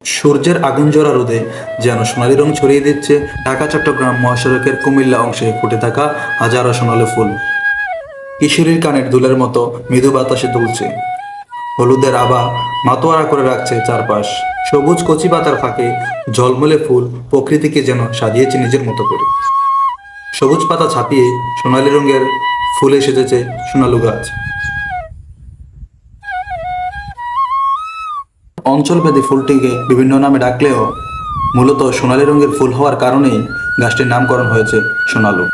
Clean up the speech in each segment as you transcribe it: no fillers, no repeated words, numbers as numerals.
সূর্যের আগুন জ্বলা রোদে যেন সোনালি রং ছড়িয়ে দিচ্ছে ঢাকা চট্টগ্রাম মহাসড়কের কুমিল্লা অংশে ফুটে থাকা হাজারো সোনালি ফুল। কিশোরীর কানের দুলের মতো মৃদু বাতাসে দুলছে, হলুদের আভা মাতোয়ারা করে রাখছে চারপাশ। সবুজ কচি পাতার ফাঁকে ঝলমলে ফুল প্রকৃতিকে যেন সাজিয়েছে নিজের মতো করে। সবুজ পাতা ছাপিয়ে সোনালি রঙের ফুলে সেজেছে সোনালু গাছ। অঞ্চলভেদে ফুলটিকে বিভিন্ন নামে ডাকলেও মূলত সোনালী রঙের ফুল হওয়ার কারণেই গাছটির নামকরণ হয়েছে সোনালু।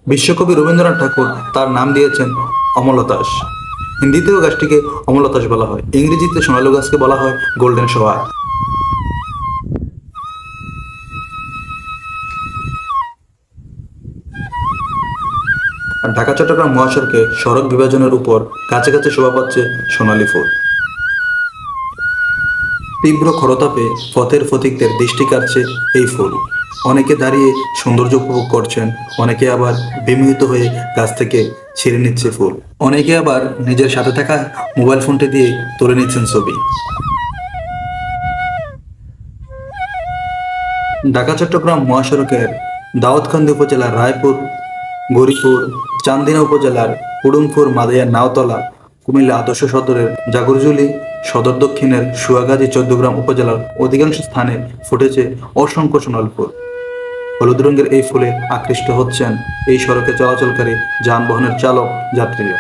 বিশ্বকবি রবীন্দ্রনাথ ঠাকুর তার নাম দিয়েছেন অমলতাস। হিন্দিতেও গাছটিকে অমলতাস বলা হয়, ইংরেজিতে সোনালু গাছকে বলা হয় গোল্ডেন শোয়ার। আর ঢাকা চট্টগ্রাম মহাসড়কে সড়ক বিভাজনের উপর গাছে গাছে শোভা পাচ্ছে সোনালী ফুল। তীব্র খরতাপে পথের পথিকদের দৃষ্টি কাটছে এই ফুল। অনেকে দাঁড়িয়ে সৌন্দর্য উপভোগ করছেন, অনেকে আবার বিমোহিত হয়ে গাছ থেকে ছিঁড়ে নিচ্ছে ফুল, অনেকে আবার নিজের সাথে থাকা মোবাইল ফোনটি দিয়ে তুলে নিচ্ছেন ছবি। ঢাকা চট্টগ্রাম মহাসড়কের দাউদকান্দি উপজেলার রায়পুর, গরিপুর, চান্দিনা উপজেলার উডুমপুর, মাদাইয়ার নাওতলা, কুমিল্লা আদর্শ সদরের জাগরজুলি, সদর দক্ষিণের সুয়াগাজী, চৌদ্দগ্রাম উপজেলার অধিকাংশ স্থানে ফুটেছে অসংখ্য সোনালী ফুল। হলুদ রঙের এই ফুলে আকৃষ্ট হচ্ছেন এই সড়কে চলাচলকারী যানবাহনের চালক, যাত্রীরা।